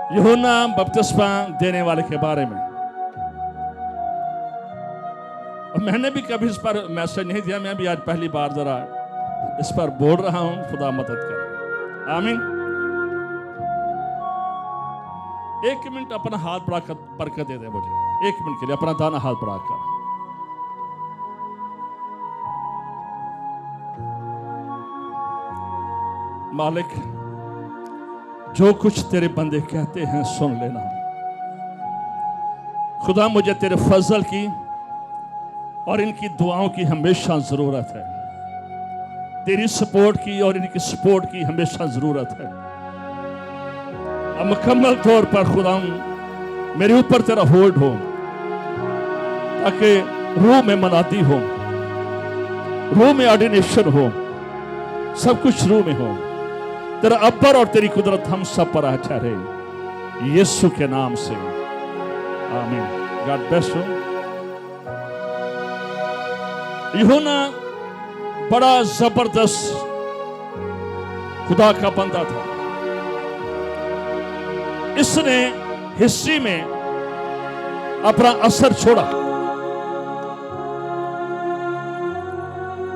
यूहन्ना बपतिस्मा देने वाले के बारे में। और मैंने भी कभी इस पर मैसेज नहीं दिया, मैं भी आज पहली बार जरा इस पर बोल रहा हूं। खुदा मदद करे, आमीन। एक मिनट अपना हाथ बढ़ाकर दे दे मुझे, एक मिनट के लिए अपना दाना हाथ बढ़ाकर। मालिक, जो कुछ तेरे बंदे कहते हैं सुन लेना। खुदा, मुझे तेरे फजल की और इनकी दुआओं की हमेशा जरूरत है। तेरी सपोर्ट की और इनकी सपोर्ट की हमेशा जरूरत है। अब मुकम्मल तौर पर खुदा मेरे ऊपर तेरा होल्ड हो, ताकि रूह में मनादी हो, रूह में ऑर्डिनेशन हो, सब कुछ रूह में हो। तेरा अब्बर और तेरी कुदरत हम सब पर ठहरे, यीशु के नाम से, आमीन। God bless you. यूहन्ना बड़ा जबरदस्त खुदा का बंदा था। इसने हिस्ट्री में अपना असर छोड़ा।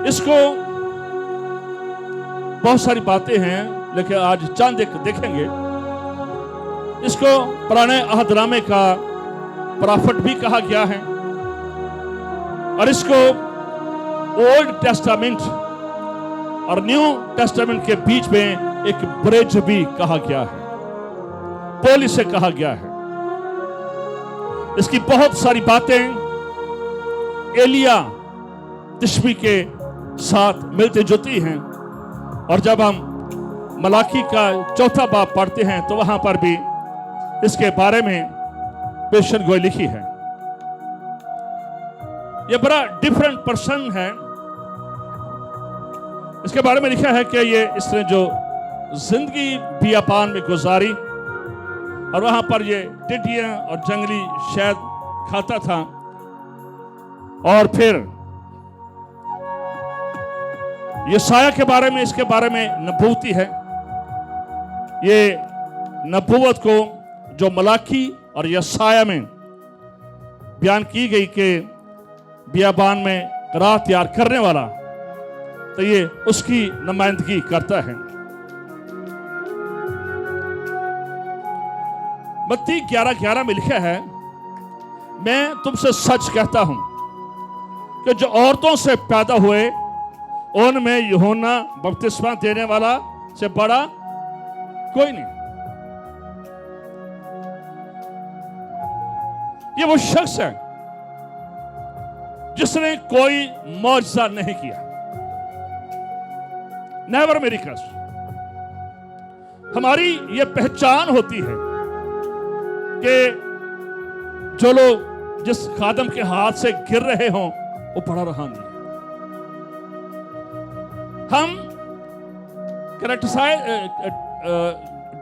इसको बहुत सारी बातें हैं, लेकिन आज चांद देखेंगे। इसको पुराने अहदनामे का प्रॉफिट भी कहा गया है, और इसको ओल्ड टेस्टामेंट और न्यू टेस्टामेंट के बीच में एक ब्रिज भी कहा गया है, पुल इसे कहा गया है। इसकी बहुत सारी बातें एलिया तिशबी के साथ मिलती जुलती हैं, और जब हम मलाकी का चौथा बाब पढ़ते हैं तो वहां पर भी इसके बारे में पेशन गोई लिखी है। यह बड़ा डिफरेंट पर्सन है। इसके बारे में लिखा है कि ये इसने जो जिंदगी बियाबान में गुजारी, और वहां पर ये टिड्डियां और जंगली शहद खाता था, और फिर यशाया के बारे में, इसके बारे में नबूवती है। ये नबूवत को जो मलाकी और यशाया में बयान की गई कि बियाबान में राह तैयार करने वाला, तो ये उसकी नुमाइंदगी करता है। मत्ती 11:11 में लिखा है, मैं तुमसे सच कहता हूं कि जो औरतों से पैदा हुए उनमें यूहन्ना बपतिस्मा देने वाला से बड़ा कोई नहीं। ये वो शख्स है जिसने कोई मौजज़ा नहीं किया। Never miracles. हमारी ये पहचान होती है कि जो लोग जिस खादम के हाथ से गिर रहे हों वो बड़ा रूहानी है। हम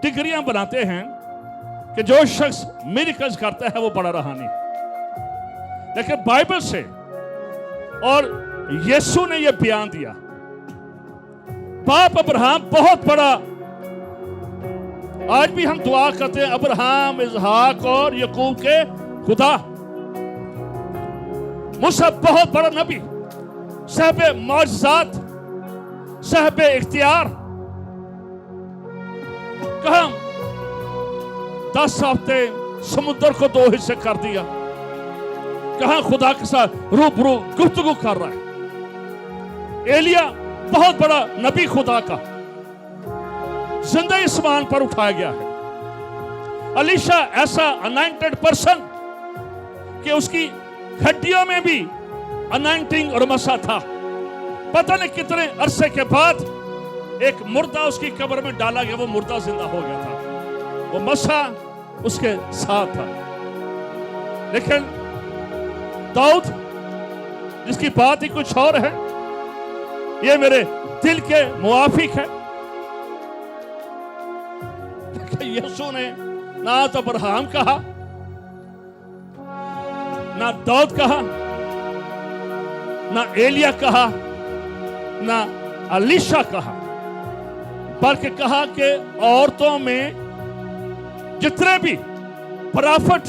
डिग्रियां बनाते हैं कि जो शख्स मिरेकल्स करता है वो बड़ा रूहानी है, लेकिन बाइबल से और यीशु ने यह बयान दिया, बाप अब्राहम बहुत बड़ा। आज भी हम दुआ करते हैं, अब्राहम, इसहाक और याकूब के खुदा। मूसा बहुत बड़ा नबी, साहिब मौजज़ात, साहिब इख्तियार। कहा 10 हफ्ते समुद्र को 2 हिस्से कर दिया। कहा खुदा के साथ रूबरू गुफ्तगू कर रहा है। एलिया बहुत बड़ा नबी खुदा का, जिंदा आसमान पर उठाया गया है। अलीशा ऐसा अनॉइंटेड पर्सन कि उसकी हड्डियों में भी अनॉइंटिंग और मसा था। पता नहीं कितने अरसे के बाद एक मुर्दा उसकी कब्र में डाला गया, वो मुर्दा जिंदा हो गया था, वो मसा उसके साथ था। लेकिन दाऊद, जिसकी बात ही कुछ और है, ये मेरे दिल के मुआफिक है। यीशु ने ना तो अब्राहम कहा, ना दाऊद कहा, ना एलिया कहा, ना अलीशा कहा, बल्कि कहा कि औरतों में जितने भी प्रॉफिट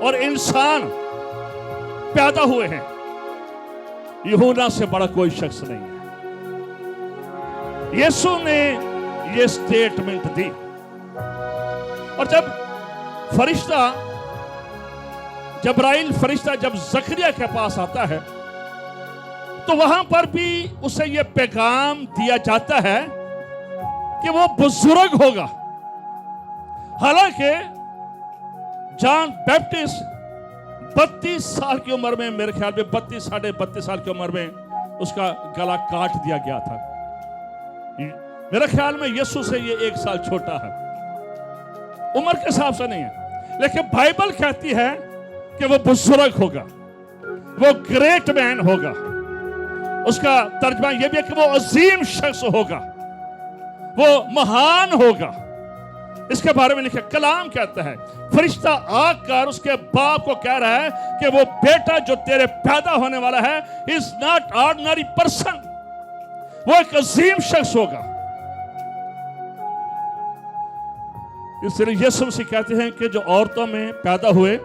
और इंसान पैदा हुए हैं, यूहन्ना से बड़ा कोई शख्स नहीं है। यीशु ने यह स्टेटमेंट दी। और जब फरिश्ता जबराइल फरिश्ता जब जकरिया के पास आता है, तो वहां पर भी उसे यह पैगाम दिया जाता है कि वो बुजुर्ग होगा। हालांकि जॉन बैप्टिस्ट 32 साल की उम्र में, मेरे ख्याल में 32 साढ़े 32 साल की उम्र में उसका गला काट दिया गया था। मेरे ख्याल में यीशु से ये 1 साल छोटा है, उम्र के हिसाब से नहीं है, लेकिन बाइबल कहती है कि वो बुजुर्ग होगा, वो ग्रेट मैन होगा। उसका तर्जमा यह भी है कि वो अजीम शख्स होगा, वो महान होगा। इसके बारे में लिखा, कलाम कहता है फरिश्ता आकर उसके बाप को कह रहा है कि वो बेटा जो तेरे पैदा होने वाला है इज नॉट ऑर्डिनरी पर्सन, वो एक अजीम शख्स होगा। इसलिए यीशु मसीह कहते हैं कि जो औरतों में पैदा हुए,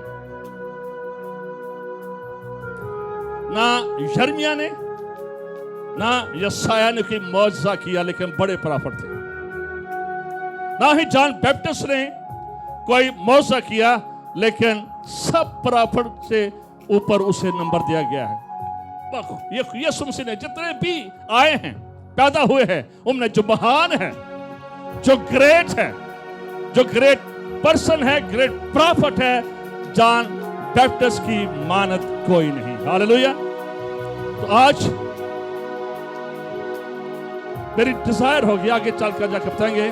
ना यिर्मयाह ने ना यशायाह ने कोई मौजज़ा किया, लेकिन बड़े प्रॉफिट थे। ना ही जॉन बैप्टिस्ट ने कोई मौजज़ा किया, लेकिन सब प्रॉफिट से ऊपर उसे नंबर दिया गया है। ये यीशु मसीह ने जितने भी आए हैं, पैदा हुए हैं, उनमें जो महान है, जो ग्रेट है, जो ग्रेट पर्सन है, ग्रेट प्रॉफिट है, जॉन बैप्टिस्ट की मानद कोई नहीं। हालेलुया। तो आज मेरी डिजायर होगी, आगे चलकर जाकर बताएंगे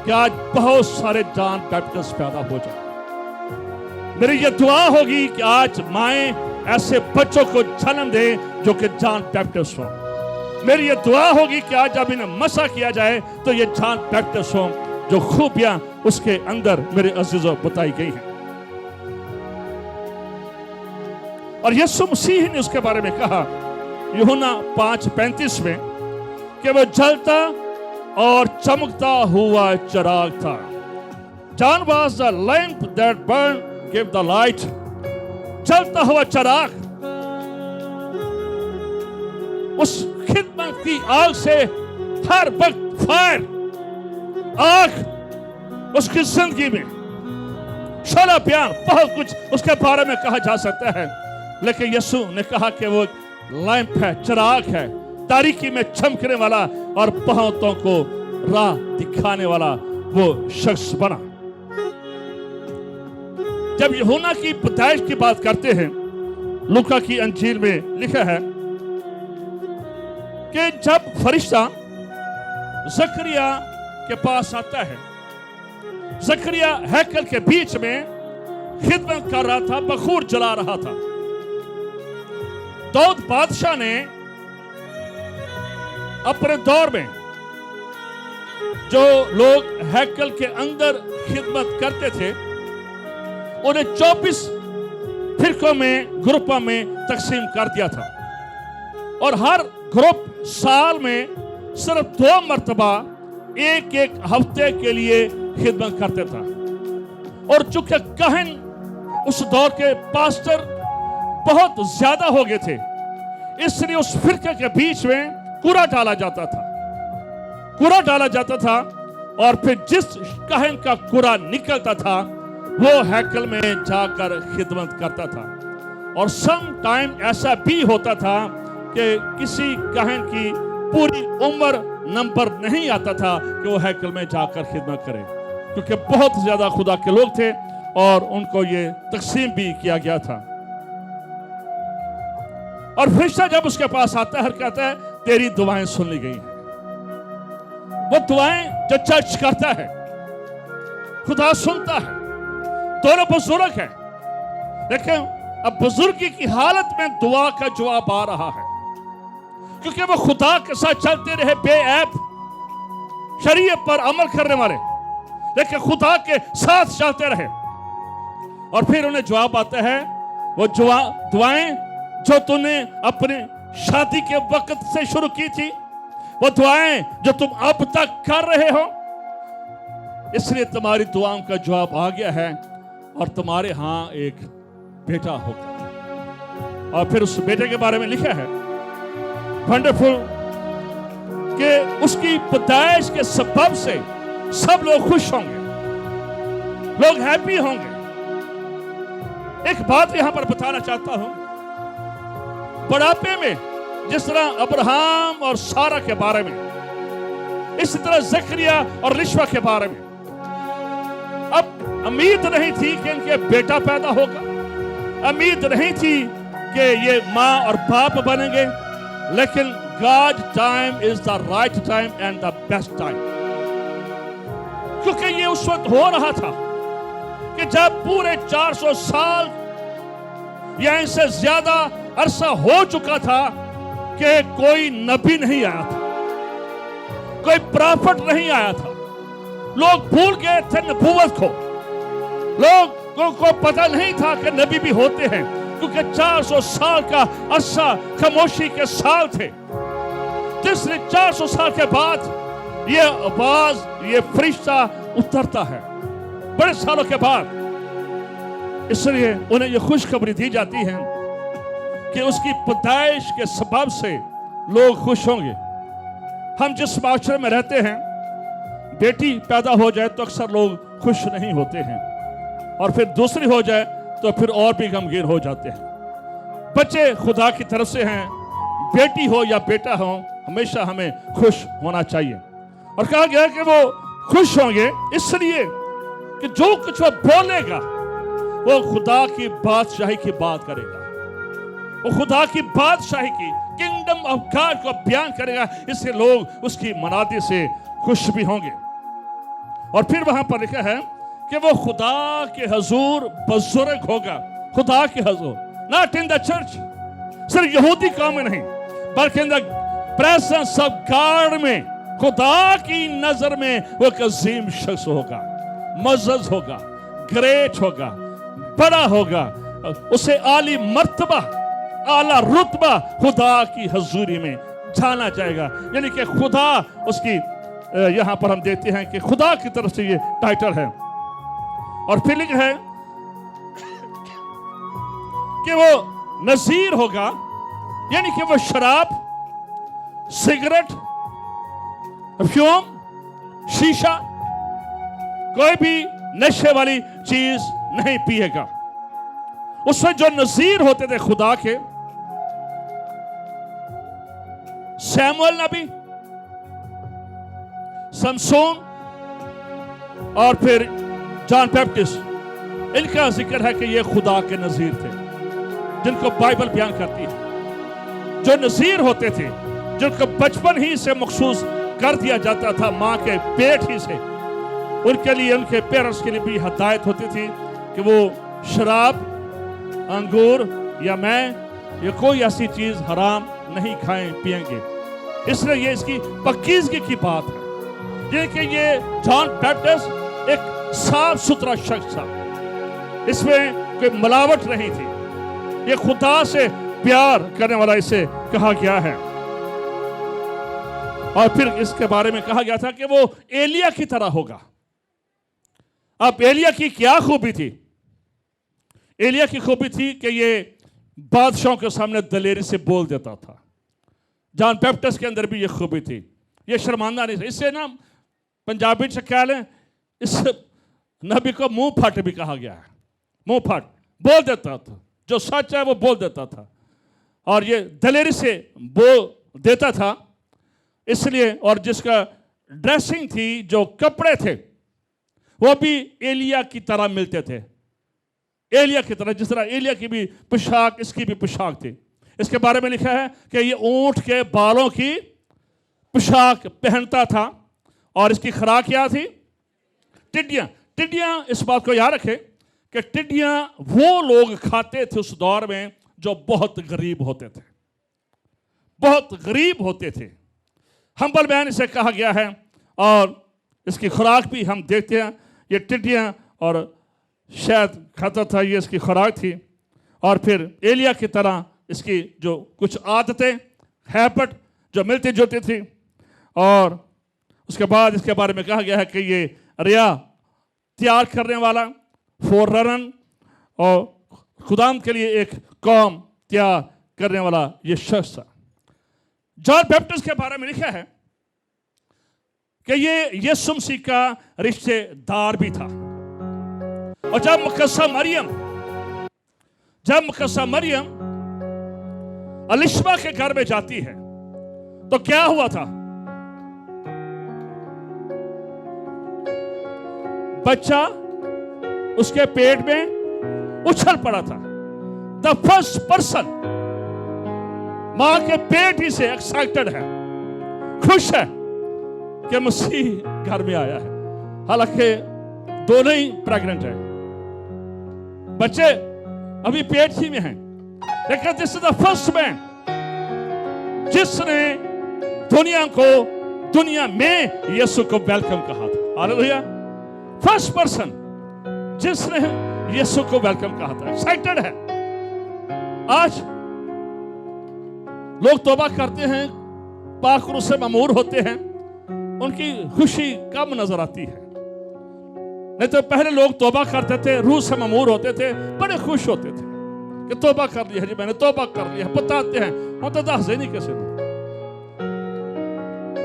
कि आज बहुत सारे जॉन बैप्टिस्ट पैदा हो जाए। मेरी ये दुआ होगी कि आज माएं ऐसे बच्चों को जन्म दें जो कि जॉन बैप्टिस्ट हो। मेरी ये दुआ होगी कि आज जब इन्हें मसा किया जाए तो ये जॉन बैप्टिस्ट हो, जो खूबियां उसके अंदर मेरे अजीजों बताई गई हैं। और यीशु मसीह ने उसके बारे में कहा यूहन्ना 5:35 में कि वह जलता और चमकता हुआ चिराग था। John was the lamp that burned, gave the light. जलता हुआ चिराग, उस खिदमत की आग से हर वक्त फायर, आग उसकी जिंदगी में शोला प्यार, बहुत कुछ उसके बारे में कहा जा सकता है। लेकिन यीशु ने कहा कि वो लैंप है, चिराग है, तारीकी में चमकने वाला और बहुतों को राह दिखाने वाला वो शख्स बना। जब यूहन्ना की पैदाइश की बात करते हैं, लूका की अंजील में लिखा है कि जब फरिश्ता जकरिया के पास आता है, जकरिया हैकल के बीच में खिदमत कर रहा था, बखूर जला रहा था। दाऊद बादशाह ने अपने दौर में जो लोग हैकल के अंदर खिदमत करते थे, उन्हें 24 फिरकों में, ग्रुपों में तकसीम कर दिया था। और हर ग्रुप साल में सिर्फ 2 मर्तबा एक हफ्ते के लिए खिदमत करते था। और चूंकि कहन उस दौर के पास्टर बहुत ज्यादा हो गए थे, इसलिए उस फिरके के बीच में कूड़ा डाला जाता था, कूड़ा डाला जाता था। और फिर जिस कहन का कूड़ा निकलता था वो हैकल में जाकर खिदमत करता था। और सम टाइम ऐसा भी होता था कि किसी कहन की पूरी उम्र नंबर नहीं आता था कि वो हैकल में जाकर खिदमत करे, क्योंकि बहुत ज्यादा खुदा के लोग थे और उनको ये तकसीम भी किया गया था। और फरिश्ता जब उसके पास आता है, कहता है तेरी दुआएं सुन ली गई हैं। वो दुआएं जो चर्च करता है, खुदा सुनता है। दोनों बुजुर्ग है, लेकिन अब बुजुर्गी की हालत में दुआ का जवाब आ रहा है, क्योंकि वो खुदा के साथ चलते रहे, बेऐब शरीयत पर अमल करने वाले, लेकिन खुदा के साथ चलते रहे। और फिर उन्हें जवाब आता है, वो दुआएं जो तूने अपने शादी के वक्त से शुरू की थी, वो दुआएं जो तुम अब तक कर रहे हो, इसलिए तुम्हारी दुआओं का जवाब आ गया है और तुम्हारे यहाँ एक बेटा होगा। और फिर उस बेटे के बारे में लिखा है वंडरफुल कि उसकी पैदाइश के सबब से सब लोग खुश होंगे, लोग हैप्पी होंगे। एक बात यहां पर बताना चाहता हूं, बुढ़ापे में जिस तरह अब्राहम और सारा के बारे में, इसी तरह जकरिया और लिशवा के बारे में अब उम्मीद नहीं थी कि इनके बेटा पैदा होगा, उम्मीद नहीं थी कि ये मां और बाप बनेंगे, लेकिन God's time is the right time and the best time। क्योंकि ये उस वक्त हो रहा था कि जब पूरे 400 साल या इनसे ज्यादा अरसा हो चुका था कि कोई नबी नहीं आया था, कोई प्रॉफिट नहीं आया था। लोग भूल गए थे नबूवत को, लोगों को पता नहीं था कि नबी भी होते हैं, क्योंकि 400 साल का अरसा खामोशी के साल थे। तीसरे 400 साल के बाद ये आवाज, ये फरिश्ता उतरता है बड़े सालों के बाद। इसलिए उन्हें ये खुशखबरी दी जाती है कि उसकी पैदाइश के सबब से लोग खुश होंगे। हम जिस माशरे में रहते हैं, बेटी पैदा हो जाए तो अक्सर लोग खुश नहीं होते हैं, और फिर दूसरी हो जाए तो फिर और भी गमगीन हो जाते हैं। बच्चे खुदा की तरफ से हैं, बेटी हो या बेटा हो, हमेशा हमें खुश होना चाहिए। और कहा गया कि वो खुश होंगे इसलिए कि जो कुछ वो बोलेगा वो खुदा की बादशाही की बात करेगा, वो खुदा की बादशाही की किंगडम ऑफ गॉड को बयान करेगा। इससे लोग उसकी मनादी से खुश भी होंगे। और फिर वहां पर लिखा है कि वो खुदा के हजूर बुजुर्ग होगा। खुदा के हजूर, नॉट इन द चर्च, सिर्फ यहूदी कौम में नहीं, बल्कि in the presence of God में, खुदा की नजर में वो एक अजीम शख्स होगा, मुअज़्ज़ज़ होगा, ग्रेट होगा, बड़ा होगा। उसे आली मर्तबा, आला रुतबा खुदा की हजूरी में जाना जाएगा। यानी कि खुदा उसकी, यहां पर हम देखते हैं कि खुदा की तरफ से ये टाइटल है। और फिर लिखा है कि वो नज़ीर होगा, यानी कि वो शराब, सिगरेट, अफीम, शीशा, कोई भी नशे वाली चीज नहीं पिएगा। उसमें जो नज़ीर होते थे खुदा के, सैमुअल नबी, समसून और फिर जॉन बैप्टिस्ट, इनका जिक्र है कि ये खुदा के नज़ीर थे, जिनको बाइबल बयान करती है। जो नज़ीर होते थे, जिनको बचपन ही से मखसूस कर दिया जाता था मां के पेट ही से, उनके लिए, उनके पेरेंट्स के लिए भी हदायत होती थी कि वो शराब, अंगूर या मैं या कोई ऐसी चीज हराम नहीं खाएं पिएंगे। इसलिए ये इसकी पक्कीज़गी की बात है। ये कि ये जॉन बैप्टिस्ट एक साफ सुथरा शख्स था, इसमें कोई मिलावट नहीं थी। ये खुदा से प्यार करने वाला इसे कहा गया है। और फिर इसके बारे में कहा गया था कि वो एलिया की तरह होगा। अब एलिया की क्या खूबी थी? एलिया की खूबी थी कि ये बादशाहों के सामने दलेरी से बोल देता था। जॉन बैप्टिस्ट के अंदर भी ये खूबी थी, ये शर्मांदा नहीं था। इससे ना पंजाबी से क्या लें, इस नबी को मुंह फट भी कहा गया है। मुंह फट बोल देता था, जो सच है वो बोल देता था, और ये दलेरी से बोल देता था इसलिए। और जिसका ड्रेसिंग थी, जो कपड़े थे, वो भी एलिया की तरह मिलते थे। एलिया की तरह, जिस तरह एलिया की भी पोशाक, इसकी भी पोशाक थी। इसके बारे में लिखा है कि ये ऊंट के बालों की पोशाक पहनता था, और इसकी खुराक क्या थी? टिड्डियां। टिड्डियां, इस बात को याद रखें कि टिड्डियां वो लोग खाते थे उस दौर में जो बहुत गरीब होते थे, बहुत गरीब होते थे। हम्बल मैन इसे कहा गया है। और इसकी खुराक भी हम देखते हैं, ये टिड्डियां और शायद खाता था, ये इसकी खुराक थी। और फिर एलिया की तरह इसकी जो कुछ आदतें, हैबिट जो मिलती जुलती थी। और उसके बाद इसके बारे में कहा गया है कि ये रिया तैयार करने वाला, फोररन, और खुदाम के लिए एक कौम तैयार करने वाला ये शख्स था। जॉन बैप्टिस्ट के बारे में लिखा है कि ये यीशु मसीह का रिश्तेदार भी था। और जब मुकद्दसा मरियम अलिशबा के घर में जाती है तो क्या हुआ था? बच्चा उसके पेट में उछल पड़ा था। द फर्स्ट पर्सन मां के पेट ही से एक्साइटेड है, खुश है कि मसीह घर में आया है। हालांकि दोनों ही प्रेग्नेंट है, बच्चे अभी पेट ही में हैं, लेकिन this is the first man जिसने दुनिया में यीशु को वेलकम कहा था। हालेलुया। फर्स्ट पर्सन जिसने यीशु को वेलकम कहा था, एक्साइटेड है। आज लोग तौबा करते हैं, पाक रूह से ममूर होते हैं, उनकी खुशी कम नजर आती है। नहीं तो पहले लोग तौबा करते थे, रूह से ममूर होते थे, बड़े खुश होते थे कि तौबा कर लिया जी, मैंने तौबा कर लिया। बताते हैं, हम तो दस नहीं किसी को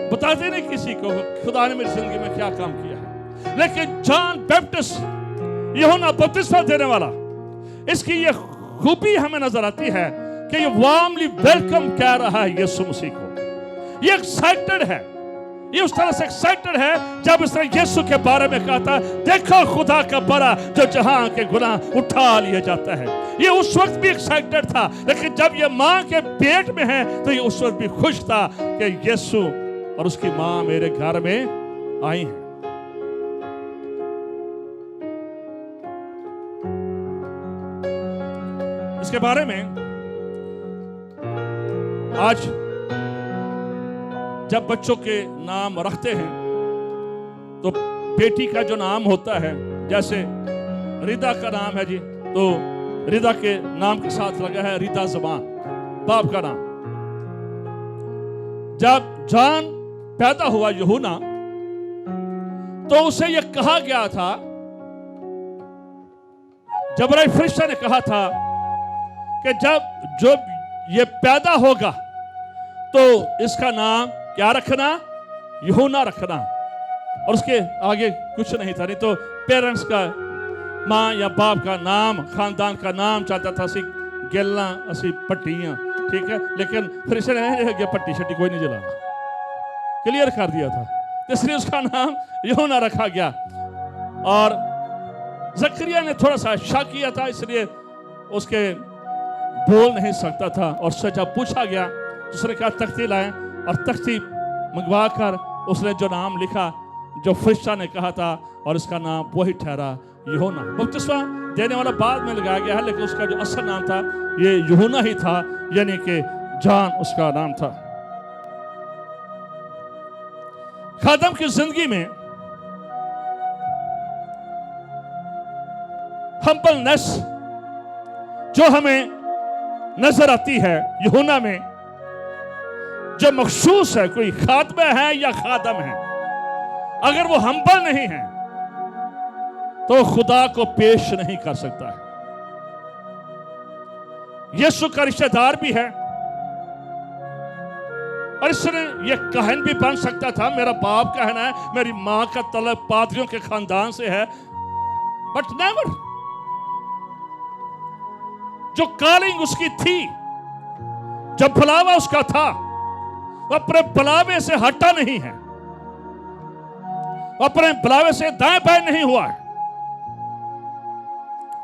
बताते नहीं किसी को खुदा ने मेरी जिंदगी में क्या काम किया है। लेकिन जॉन बैप्टिस्ट, यूहन्ना बपतिस्मा देने वाला, इसकी ये खूबी हमें नजर आती है कि ये वार्मली वेलकम कह रहा है यीशु मसीह को। ये एक्साइटेड है, ये उस तरह से एक्साइटेड है जब इसने यीशु के बारे में कहा था, देखो खुदा का बड़ा जो जहां के गुनाह उठा लिया जाता है। ये उस वक्त भी एक्साइटेड था, लेकिन जब ये मां के पेट में है तो ये उस वक्त भी खुश था कि यीशु और उसकी मां मेरे घर में आई हैं। इसके बारे में आज जब बच्चों के नाम रखते हैं तो बेटी का जो नाम होता है, जैसे रिदा का नाम है जी, तो रिदा के नाम के साथ लगा है रिदा ज़बान, बाप का नाम। जब जॉन पैदा हुआ यूहन्ना, तो उसे यह कहा गया था, जबराइल फरिश्ता ने कहा था कि जब ये पैदा होगा तो इसका नाम क्या रखना? यूहन्ना रखना। और उसके आगे कुछ नहीं था, नहीं तो पेरेंट्स का, माँ या बाप का नाम, खानदान का नाम चाहता था असी गेलना, असी पट्टियां, ठीक है। लेकिन फिर इसने पट्टी शट्टी कोई नहीं जलाना, क्लियर कर दिया था, इसलिए उसका नाम यूहन्ना रखा गया। और जकरिया ने थोड़ा सा शक किया था, इसलिए उसके बोल नहीं सकता था। और उससे जब पूछा गया तो उसने कहा तख्ती लाएं, और तख्ती मंगवा कर उसने जो नाम लिखा जो फरिश्ता ने कहा था, और इसका नाम वही ठहरा यूहन्ना। बपतिस्मा देने वाला बाद में लगाया गया है, लेकिन उसका जो असल नाम था ये यूहन्ना ही था, यानी कि जॉन उसका नाम था। खादम की जिंदगी में हम्बलनेस जो हमें नजर आती है यूहन्ना में, जो मखसूस है, कोई खातमा है या खादम है, अगर वो हम्बल नहीं है तो खुदा को पेश नहीं कर सकता है। यीशु का रिश्तेदार भी है, और इसने ये कहन भी बन सकता था, मेरा बाप कहना है, मेरी मां का तलब पादरियों के खानदान से है, बट नेवर। जो कॉलिंग उसकी थी, जब बुलावा उसका था, वो अपने बुलावे से हटा नहीं है, वो अपने बुलावे से दाएं बाएं नहीं हुआ है।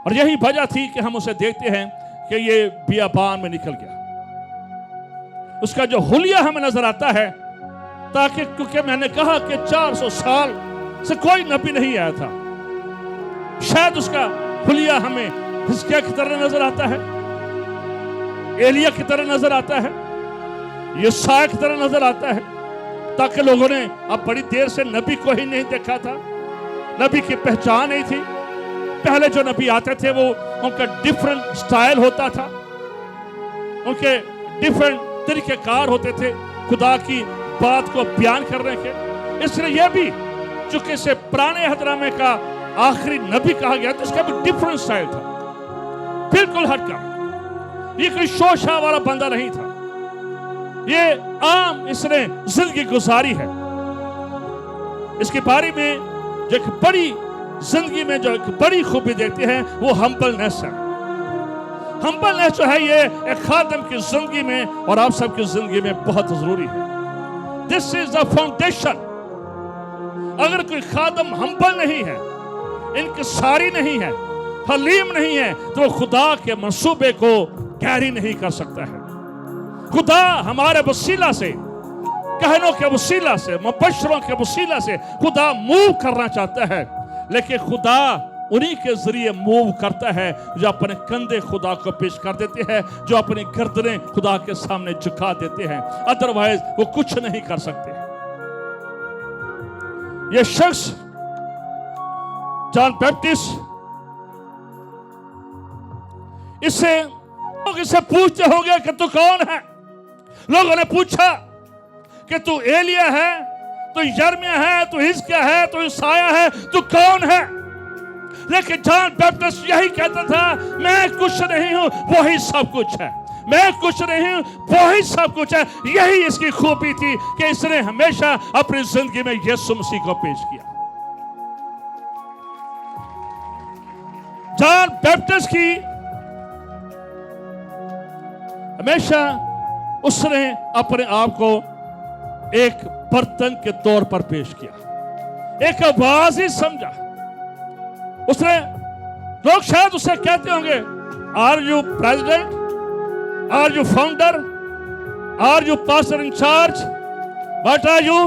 और यही वजह थी कि हम उसे देखते हैं कि ये बियाबान में निकल गया। उसका जो हुलिया हमें नजर आता है, ताकि क्योंकि मैंने कहा कि 400 साल से कोई नबी नहीं आया था, शायद उसका हुलिया हमें हिजकिय्याह की तरह नजर आता है, एलिया की तरह नजर आता है, यशायाह की तरह नजर आता है, ताकि लोगों ने अब बड़ी देर से नबी को ही नहीं देखा था, नबी की पहचान नहीं थी। पहले जो नबी आते थे वो उनका डिफरेंट स्टाइल होता था, उनके डिफरेंट तरीकेकार होते थे खुदा की बात को बयान करने के। इसलिए यह भी चूंकि इसे पुराने हदनामे का आखिरी नबी कहा गया तो इसका भी डिफरेंट स्टाइल था, बिल्कुल हटकर। ये कोई शोशा वाला बंदा नहीं था, ये आम इसने जिंदगी गुजारी है। इसके बारे में जो एक बड़ी जिंदगी में जो एक बड़ी खूबी देखते हैं वो हम्बलनेस है। हम्बलनेस जो है ये एक खादिम की जिंदगी में और आप सबकी जिंदगी में बहुत जरूरी है। This is the foundation. अगर कोई खादिम हम्बल नहीं है, इनकिसारी नहीं है, हलीम नहीं है, तो खुदा के मंसूबे को कैरी नहीं कर सकता है। खुदा हमारे वसीला से, कहनों के वसीला से, मुबश्शिरों के वसीला से खुदा मूव करना चाहता है, लेकिन खुदा उन्हीं के जरिए मूव करता है जो अपने कंधे खुदा को पेश कर देते हैं, जो अपनी गर्दनें खुदा के सामने झुका देते हैं। अदरवाइज वो कुछ नहीं कर सकते। ये शख्स जॉन बैप्टिस्ट, इससे लोग इसे पूछते होंगे कि तू कौन है। लोगों ने पूछा कि तू एलिया है, तू यर्मिया है, तू हिजकिय्याह है, तू ईसाया है, तू कौन है। लेकिन जॉन बैप्टिस्ट यही कहता था, मैं कुछ नहीं हूं, वही सब कुछ है। मैं कुछ नहीं हूं, वही सब कुछ है। यही इसकी खूबी थी कि इसने हमेशा अपनी जिंदगी में यीशु मसीह को पेश किया। जॉन बैप्टिस्ट की हमेशा उसने अपने आप को एक बर्तन के तौर पर पेश किया, एक आवाज ही समझा। उसने, लोग शायद उससे कहते होंगे, are you president, are you founder, are you pastor in charge, what are you.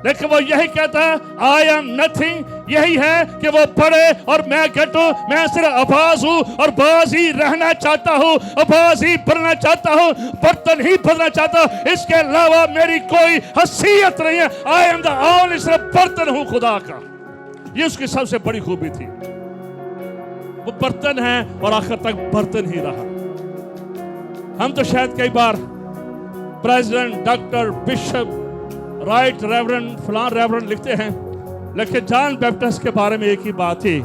लेकिन वो यही कहता है, आई एम नथिंग। यही है कि वो बड़े और मैं घटूं। मैं सिर्फ आवाज हूं और बाज ही रहना चाहता हूं, आवाज ही बनना चाहता हूं, बर्तन ही बनना चाहता हूं। इसके अलावा मेरी कोई हैसियत नहीं है। आई एम द ओनली, सिर्फ बर्तन हूं खुदा का। ये उसकी सबसे बड़ी खूबी थी। वो बर्तन है और आखिर तक बर्तन ही रहा। हम तो शायद कई बार president, doctor, bishop, right reverend, फलां रेवरेंड लिखते हैं, लेकिन जॉन बैप्टिस्ट के बारे में एक ही बात थी,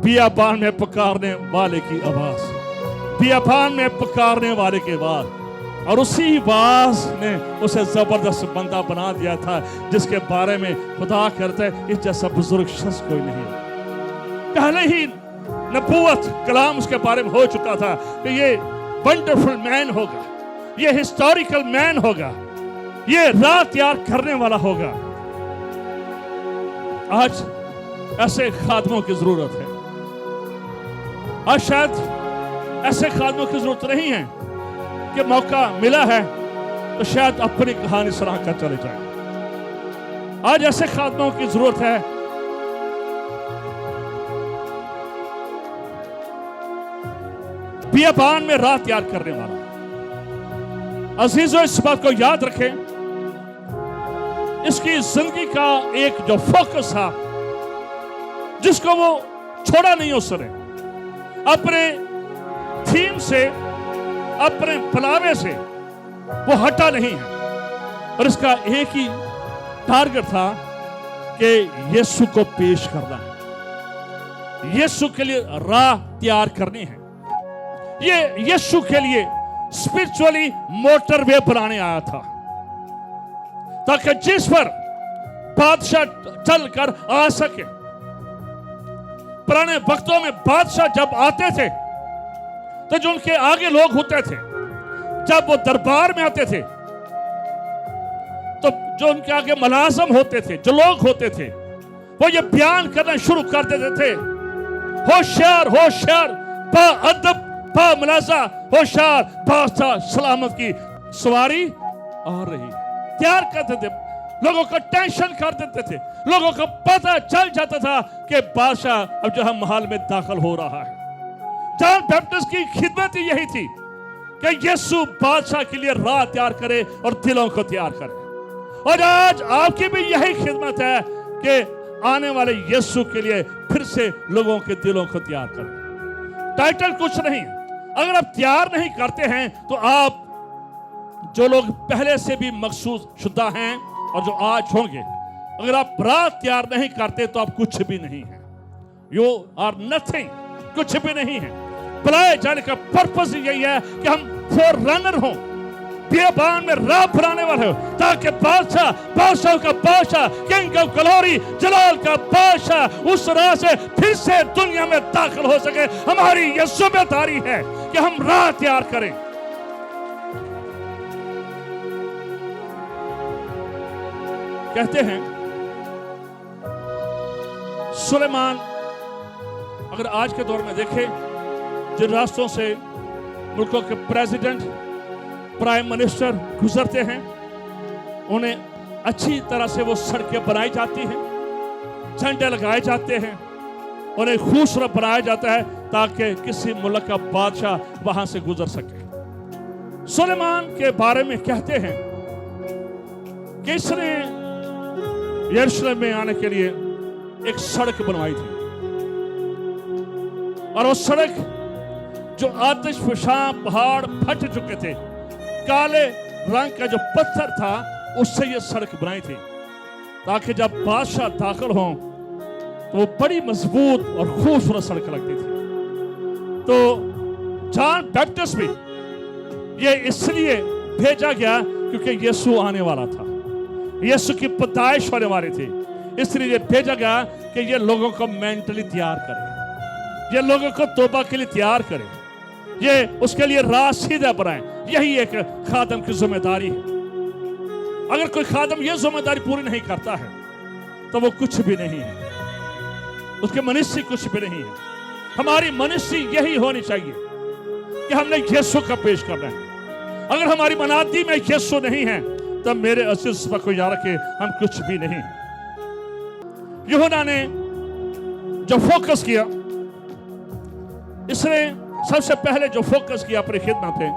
बियाबान में पुकारने वाले की आवाज, बियाबान में पुकारने वाले की आवाज। और उसी आवाज ने उसे जबरदस्त बंदा बना दिया था, जिसके बारे में खुदा कहता है, इस जैसा बुजुर्ग शख्स कोई नहीं। पहले ही नबूवत कलाम उसके बारे में हो चुका था कि ये वंडरफुल मैन होगा, ये हिस्टोरिकल मैन होगा, ये राह तैयार करने वाला होगा। आज ऐसे खादमों की जरूरत है। आज शायद ऐसे खादमों की जरूरत नहीं है कि मौका मिला है तो शायद अपनी कहानी सुना कर चले जाए। आज ऐसे खादमों की जरूरत है बियाबान में राह तैयार करने वाला। अजीजों, इस बात को याद रखें, इसकी जिंदगी का एक जो फोकस था, जिसको वो छोड़ा नहीं, उसने अपने थीम से, अपने पलावे से वो हटा नहीं है। और इसका एक ही टारगेट था कि यीशु को पेश करना है, यीशु के लिए राह तैयार करनी है। ये यीशु के लिए स्पिरिचुअली मोटरवे बनाने आया था, ताकि जिस पर बादशाह चलकर आ सके। पुराने वक्तों में बादशाह जब आते थे तो जो उनके आगे लोग होते थे, जब वो दरबार में आते थे तो जो उनके आगे मुलाजिम होते थे, जो लोग होते थे, वो ये बयान करना शुरू कर देते थे, होशियार होशियार, बाअदब मुलाजा, होशियार, बादशाह सलामत की सवारी आ रही। तैयार करते थे, लोगों को टेंशन कर देते थे, लोगों को पता चल जाता था कि बादशाह अब जो है महल में दाखिल हो रहा है। जॉन बैप्टिस्ट की खिदमत ही यही थी कि यीशु बादशाह के लिए राह तैयार करे और दिलों को तैयार करे। और आज आपकी भी यही खिदमत है कि आने वाले यीशु के लिए फिर से लोगों के दिलों को तैयार करें। टाइटल कुछ नहीं, अगर आप तैयार नहीं करते हैं तो आप, जो लोग पहले से भी मखसूस शुदा हैं और जो आज होंगे, अगर आप राह तैयार नहीं करते तो आप कुछ भी नहीं है। यू आर नथिंग, कुछ भी नहीं है। बुलाए जाने का पर्पस यही है कि हम फोर रनर हों, बियाबान में राह बनाने वाले हो, ताकि बादशाह, बादशाह का बादशाह, किंग ऑफ ग्लोरी, जलाल का बादशाह उस राह से फिर से दुनिया में दाखिल हो सके। हमारी यह जिम्मेदारी है कि हम राह तैयार करें। कहते हैं सुलेमान, अगर आज के दौर में देखें, जिन रास्तों से मुल्कों के प्रेसिडेंट, प्राइम मिनिस्टर गुजरते हैं, उन्हें अच्छी तरह से वो सड़कें बनाई जाती हैं, झंडे लगाए जाते हैं, उन्हें खूबसूरत बनाया जाता है ताकि किसी मुल्क का बादशाह वहां से गुजर सके। सुलेमान के बारे में कहते हैं कि इसने यरूशलेम में आने के लिए एक सड़क बनवाई थी, और वो सड़क जो आतिश फशां पहाड़ फट चुके थे, काले रंग का जो पत्थर था, उससे ये सड़क बनाई थी ताकि जब बादशाह दाखिल हों तो वो बड़ी मजबूत और खूबसूरत सड़क लगती थी। तो जॉन बैप्टिस्ट भी ये इसलिए भेजा गया क्योंकि यीशु आने वाला था, यीशु की पैदाइश होने वाली थी, इसलिए ये भेजा गया कि ये लोगों को मेंटली तैयार करे, ये लोगों को तौबा के लिए तैयार करे, ये उसके लिए राह सीधा बनाए। यही एक खादम की जिम्मेदारी है। अगर कोई खादम ये जिम्मेदारी पूरी नहीं करता है तो वो कुछ भी नहीं है, उसके मनुष्य कुछ भी नहीं है। हमारी मनुष्य यही होनी चाहिए कि हमने यीशु का पेश करना है। अगर हमारी मनादी में यीशु नहीं है तब मेरे अजीज को याद रखे, हम कुछ भी नहीं है। यूहन्ना ने जो फोकस किया, इसने सबसे पहले जो फोकस किया अपनी खिदमत में,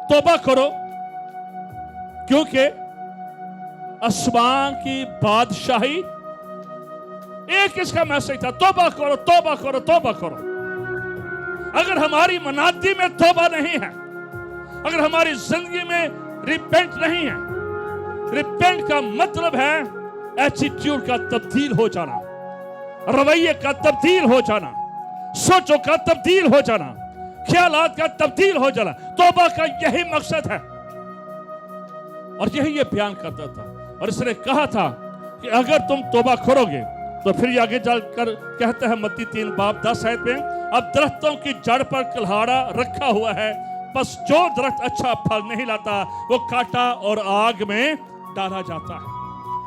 तौबा करो क्योंकि आसमान की बादशाही, एक इसका मैसेज था, तौबा करो, तौबा करो, तौबा करो। अगर हमारी मनादी में तौबा नहीं है, अगर हमारी जिंदगी में रिपेंट नहीं है, रिपेंट का मतलब है एटीट्यूड का तब्दील हो जाना, रवैये का तब्दील हो जाना, सोचों का तब्दील हो जाना, ख्यालात का तब्दील हो जाना। तौबा का यही मकसद है, और यही ये बयान करता था। और इसने कहा था कि अगर तुम तौबा करोगे तो फिर आगे चलकर कहता है मत्ती 3:10 में, अब दरख्तों की जड़ पर कुल्हाड़ा रखा हुआ है, बस जो दरख्त अच्छा फल नहीं लाता वो काटा और आग में डाला जाता है।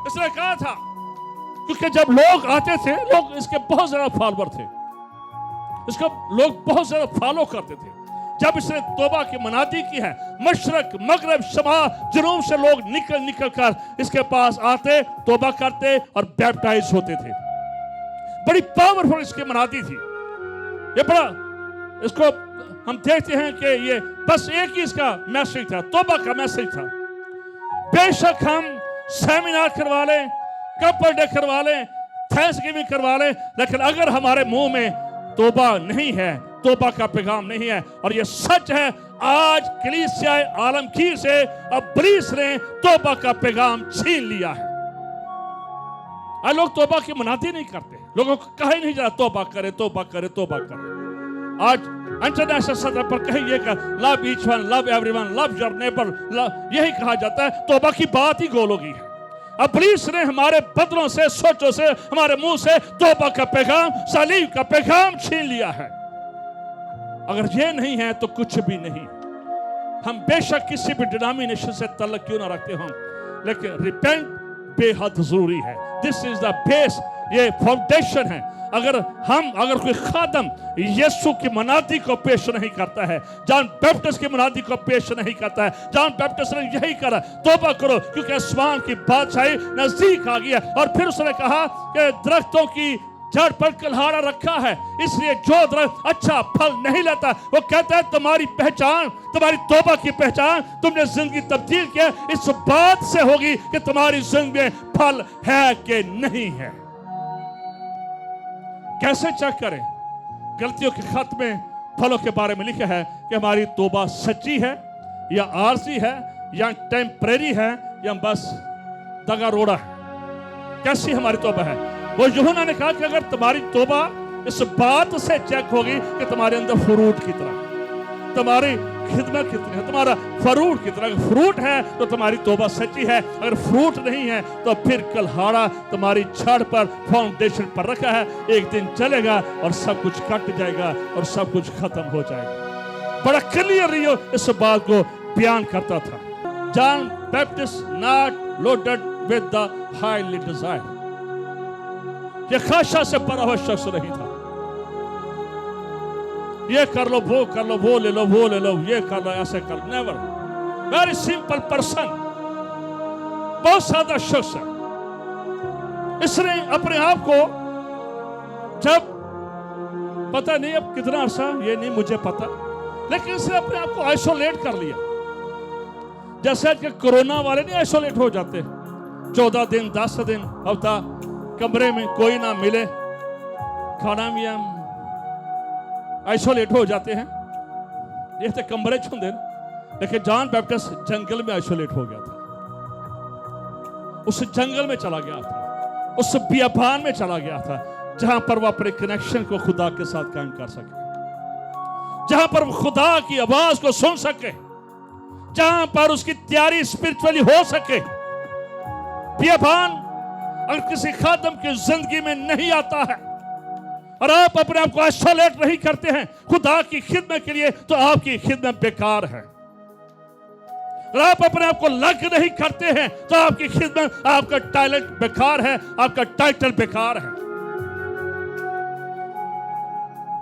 इसने कहा था क्योंकि जब लोग आते थे, लोग इसके बहुत ज्यादा फॉलोअर थे, इसको लोग बहुत ज्यादा फॉलो करते थे। जब इसने तौबा की मनादी की है, मशरक मगरब शमा जुनूब से लोग निकल कर इसके पास आते, तौबा करते और बैप्टाइज होते थे। बड़ी पावरफुल इसकी मनादी थी। ये बड़ा, इसको हम देखते हैं कि ये बस एक ही इसका मैसेज था, तौबा का मैसेज था। बेशक हम सेमिनार करवा लें, कपल डे करवा लें, थैंक्सगिविंग करवा लें, लेकिन अगर हमारे मुंह में तौबा नहीं है, तौबा का पैगाम नहीं है, और ये सच है, आज कलीसिया आलमगीर से इब्लीस ने तौबा का पैगाम छीन लिया है। आज लोग तौबा की मनादी नहीं करते, लोगों को कहा ही नहीं जा तौबा करे, तौबा करे, तौबा करे। आज इंटरनेशनल सतह पर कहिएगा love each one, love everyone, love your neighbour, यही कहा जाता है। तौबा की बात ही गोलोगी है। इब्लीस ने हमारे बदलों से, सोचों से, हमारे मुंह से तौबा का पैगाम, सलीब का पैगाम छीन लिया है। अगर ये नहीं है तो कुछ भी नहीं। हम बेशक किसी भी डिनोमिनेशन से तल्लुक क्यों ना रखते हों, लेकिन रिपेंट बेहद जरूरी है। दिस इज द बेस, ये फाउंडेशन है। अगर कोई खादम यीशु की मनादी को पेश नहीं करता है, जॉन बैप्टिस्ट की मनादी को पेश नहीं करता है, जॉन बैप्टिस्ट ने यही करा, तौबा करो क्योंकि आसमान की बादशाही नजदीक आ गई है। और फिर उसने कहा कि दरख्तों की जड़ पर कुल्हाड़ा रखा है, इसलिए जो दरख्त अच्छा फल नहीं लेता, वो कहता है तुम्हारी पहचान, तुम्हारी तौबा की पहचान, तुमने जिंदगी तब्दील किया, इस बात से होगी कि तुम्हारी जिंदगी में फल है कि नहीं है। कैसे चेक करें? गलतियों के खत में फलों के बारे में लिखा है कि हमारी तौबा सच्ची है या आरजी है या टेम्परेरी है या बस दगा रोड़ा है। कैसी हमारी तौबा है? वो यूहन्ना ने कहा कि अगर तुम्हारी तौबा इस बात से चेक होगी कि तुम्हारे अंदर फ्रूट की तरह, तुम्हारी खिदमत कितनी है, तुम्हारा फ्रूट कितना। अगर फ्रूट है तो तुम्हारी तौबा सच्ची है, अगर फ्रूट नहीं है तो फिर कल्हाड़ा तुम्हारी छड़ पर, फाउंडेशन पर रखा है, एक दिन चलेगा और सब कुछ कट जाएगा और सब कुछ खत्म हो जाएगा। बड़ा क्लियरली इस बात को बयान करता था। John Baptist not loaded with the highly desire, ये ख्वाहिशों से भरा हुआ शख्स नहीं था। ये कर लो, वो कर लो, वो ले लो, वो ले लो, ये कर लो, ऐसे कर लो। नेवर। वेरी सिंपल पर्सन, बहुत सादा शख्स है। इसने अपने आप को, जब पता नहीं अब कितना अर्सा, ये नहीं मुझे पता, लेकिन इसने अपने आप को आइसोलेट कर लिया। जैसे कि कोरोना वाले नहीं आइसोलेट हो जाते, 14 दिन 10 दिन हफ्ता कमरे में कोई ना मिले, खाना भी हम आइसोलेट हो जाते हैं। ये तो कमरे छुंदे, लेकिन जॉन बैप्टिस्ट जंगल में आइसोलेट हो गया था। उस जंगल में चला गया था, उस बियाबान में चला गया था, जहां पर वो अपने कनेक्शन को खुदा के साथ कायम कर सके, जहां पर वो खुदा की आवाज को सुन सके, जहां पर उसकी तैयारी स्पिरिचुअली हो सके। बियाबान अगर किसी खादम की जिंदगी में नहीं आता है और आप अपने आप को आइसोलेट नहीं करते हैं खुदा की खिदमत के लिए, तो आपकी खिदमत बेकार है। और आप अपने आप को लग नहीं करते हैं तो आपकी खिदमत, आपका टैलेंट बेकार है, आपका टाइटल बेकार है।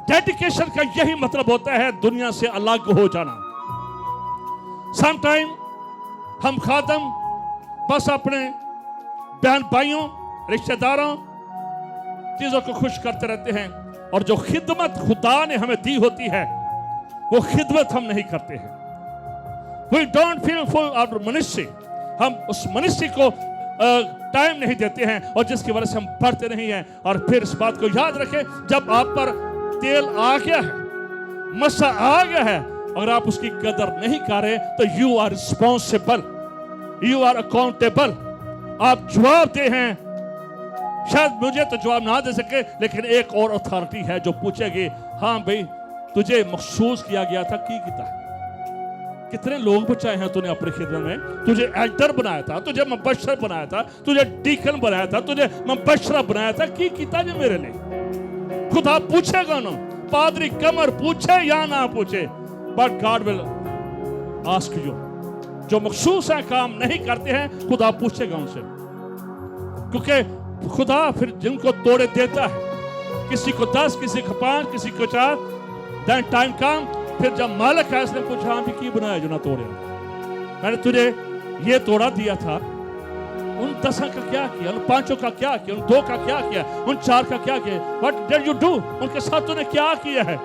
डेडिकेशन का यही मतलब होता है दुनिया से अलग हो जाना। समटाइम हम खादम बस अपने बहन भाइयों, रिश्तेदारों, चीजों को खुश करते रहते हैं, और जो खिदमत खुदा ने हमें दी होती है वो खिदमत हम नहीं करते हैं। We don't feel full of ministry, हम उस मिनिस्ट्री को टाइम नहीं देते हैं, और जिसकी वजह से हम पढ़ते नहीं हैं। और फिर इस बात को याद रखें, जब आप पर तेल आ गया है, मसा आ गया है, अगर आप उसकी कदर नहीं कर रहे तो you are responsible, you are accountable, आप जवाबदेह हैं। शायद मुझे तो जवाब ना दे सके, लेकिन एक और अथॉरिटी है जो पूछेगी, हाँ भाई तुझे मखसूस किया गया था, की किता है, कितने लोग बचाए हैं तूने अपनी खिदमत में, तुझे एल्डर बनाया था, तुझे मुबश्शिर बनाया था, तुझे डीकन बनाया था, तुझे मुबश्शिरा बनाया था, की किता जो मेरे लिए। खुदा पूछेगा ना, पादरी कमर पूछे या ना पूछे, but God will ask you. जो मखसूस है काम नहीं करते हैं, खुदा पूछेगा उनसे, क्योंकि खुदा फिर जिनको तोड़े देता है, किसी को 10, किसी को 5, किसी को 4, देन टाइम कम, फिर जब मालिक है इसने पूछा, हाँ भी की बनाया जो ना तोड़े, मैंने तुझे ये तोड़ा दिया था, उन 10 का क्या किया, उन 5 का क्या किया, उन 2 का क्या किया, उन 4 का क्या किया, व्हाट डिड यू डू, उनके साथ तूने क्या किया है।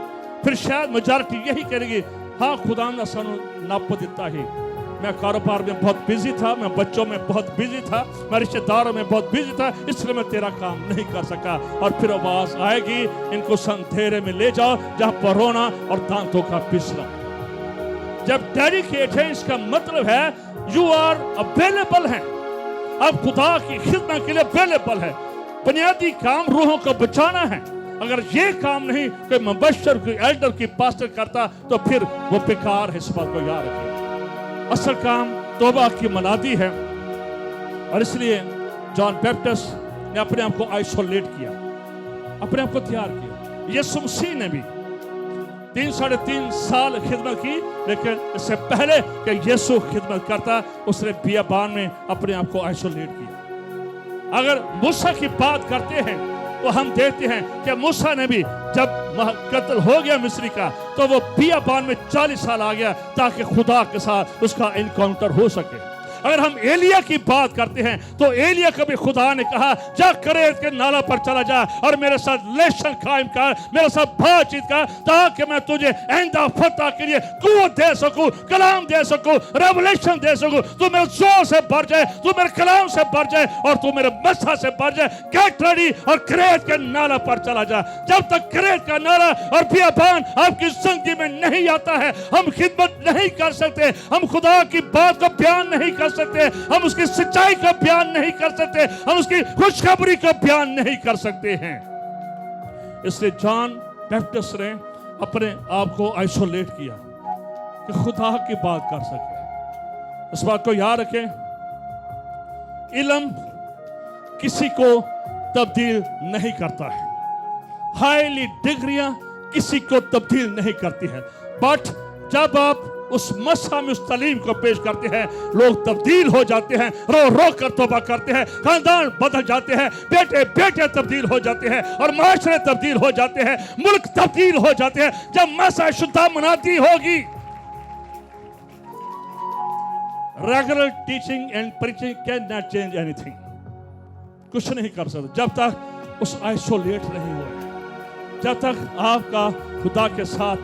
फिर शायद मेजॉरिटी यही करेगी, हाँ खुदा ने सानू नप दिता ही, मैं कारोबार में बहुत बिजी था, मैं बच्चों में बहुत बिजी था, मैं रिश्तेदारों में बहुत बिजी था, इसलिए मैं तेरा काम नहीं कर सका। और फिर आवाज आएगी, इनको संधेरे में ले जाओ जहां पर रोना और दांतों का पिसना। जब डेडिकेट है, इसका मतलब है यू आर अवेलेबल है, अब खुदा की खिदमत के लिए अवेलेबल है। बुनियादी काम रूहों को बचाना है, अगर ये काम नहीं कोई मुबश्शिर, कोई एल्डर, की पास्टर करता तो फिर वो बेकार है। इस बात को याद रखिए, असल काम तौबा की मनादी है। और इसलिए जॉन बैप्टिस्ट ने अपने आप को आइसोलेट किया, अपने आप को तैयार किया। यीशु मसीह ने भी 3-3.5 साल खिदमत की, लेकिन इससे पहले कि यीशु खिदमत करता, उसने बियाबान में अपने आप को आइसोलेट किया। अगर मूसा की बात करते हैं तो हम देखते हैं कि मूसा ने भी जब कत्ल हो गया मिस्री का, तो वो बियाबान में 40 साल आ गया ताकि खुदा के साथ उसका इनकाउंटर हो सके। अगर हम एलिया की बात करते हैं तो एलिया को भी खुदा ने कहा, जा करेत के नाला पर चला जा और मेरे साथ रिलेशन कायम कर, मेरे साथ बातचीत कर, ताकि मैं तुझे आइंदा फतह के लिए कुव्वत दे सकूं, कलाम दे सकूं, रेवलेशन दे सकूं। तू मेरे जोर से भर जाए, तू मेरे कलाम से भर जाए और तू मेरे मसा से भर जाए। गेट रेडी और करेत के नाला पर चला जा। जब तक करेत का नाला और बियाबान आपकी जिंदगी में नहीं आता है, हम खिदमत नहीं कर सकते, हम खुदा की बात को बयान नहीं कर कर सकते, हम उसकी सच्चाई का बयान नहीं कर सकते, हम उसकी खुशखबरी का बयान नहीं कर सकते हैं। इसलिए जॉन बैप्टिस्ट ने अपने आप को आइसोलेट किया कि खुदा की बात कर सके। इस बात को याद रखें, इल्म किसी को तब्दील नहीं करता है, हाईली डिग्रियां किसी को तब्दील नहीं करती है, बट जब आप उस मसा में उस तालीम को पेश करते हैं, लोग तब्दील हो जाते हैं, रो रो कर तौबा करते हैं, खानदान बदल जाते हैं, बेटे बेटे तब्दील हो जाते हैं और माशरे तब्दील हो जाते हैं, मुल्क तब्दील हो जाते हैं। जब मसा शुद्धा मनाती होगी, regular teaching and preaching can not change anything, कुछ नहीं कर सकते जब तक उस आइसोलेट नहीं हुए, जब तक आपका खुदा के साथ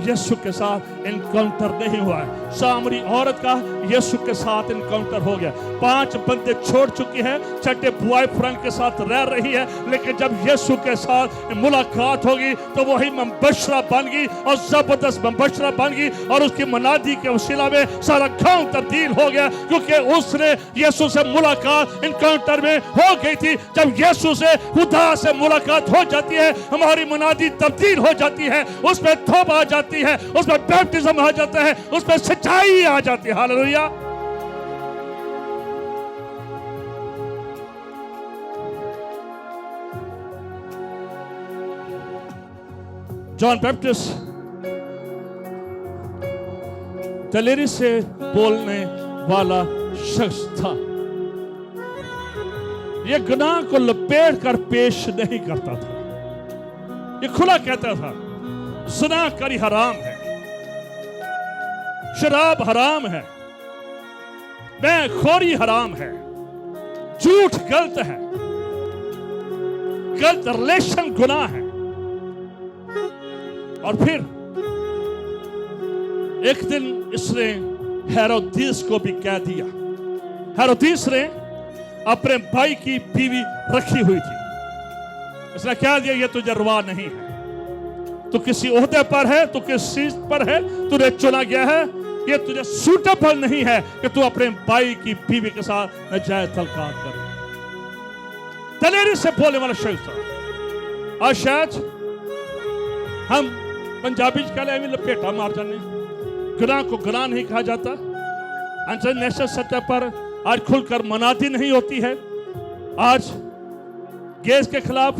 यीशु के साथ इनकाउंटर नहीं हुआ है। सामरी औरत का यीशु के साथ इनकाउंटर हो गया, 5 बंदे छोड़ चुकी है, छठे बॉयफ्रेंड के साथ रह रही है, लेकिन जब यीशु के साथ मुलाकात होगी तो वही मुबशरा बन गई और जबरदस्त मुबशरा बन गई और उसकी मनादी के वसीला में सारा गांव तब्दील हो गया, क्योंकि उसने यीशु से मुलाकात इनकाउंटर में हो गई थी। जब यीशु से खुदा से मुलाकात हो जाती है, हमारी मनादी तब्दील हो जाती है, उसमें तौबा आ जाती है, उसमें बैप्टिज्म आ जाता है, उसमें सच्चाई आ जाती है। हालेलुया। जॉन बैप्टिस्ट दलेरी से बोलने वाला शख्स था, यह गुनाह को लपेट कर पेश नहीं करता था, यह खुला कहता था ज़िना करी हराम है, शराब हराम है, बेखोरी हराम है, झूठ गलत है, गलत रिलेशन गुनाह है। और फिर एक दिन इसने हेरोदिस को भी कह दिया। हेरोदिस ने अपने भाई की बीवी रखी हुई थी, इसने कह दिया ये तुझे रवा नहीं है, तू किसी ओहदे पर है, तू किस चीज पर है, तुझे चुना गया है, ये तुझे सूटेबल नहीं है कि तू अपने भाई की बीवी के साथ नाजायज तलकात करे। दलेरी से बोलने वाला शख्स था। आज शायद हम पंजाबी कहले लपेटा मार जाने, गुनाह को गुनाह नहीं कहा जाता, इंटरनेशनल सतह पर आज खुलकर मनाती नहीं होती है। आज गेज के खिलाफ,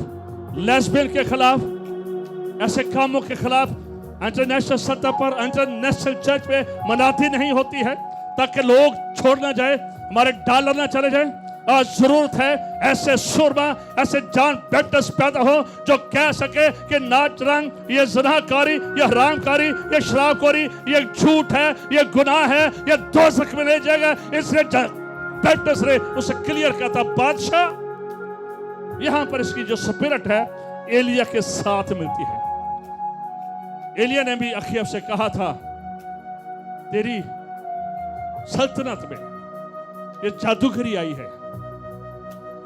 लेस्बियन के खिलाफ, ऐसे कामों के खिलाफ इंटरनेशनल सतह पर, इंटरनेशनल चर्च में मनाती नहीं होती है, ताकि लोग छोड़ ना जाए, हमारे डॉलर ना चले जाए। आज जरूरत है ऐसे सुरमा, ऐसे जॉन बैप्टिस्ट पैदा हो जो कह सके कि नाच रंग, ये ज़िनाकारी, ये हरामकारी, ये शराबखोरी, ये झूठ है, ये गुनाह है, ये दोज़ख में ले जाएगा। इसलिए बैप्टिस्ट ने उसे क्लियर किया था। बादशाह यहां पर इसकी जो स्पिरिट है एलिया के साथ मिलती है। एलिया ने भी अखीब से कहा था, तेरी सल्तनत में ये जादूगरी आई है,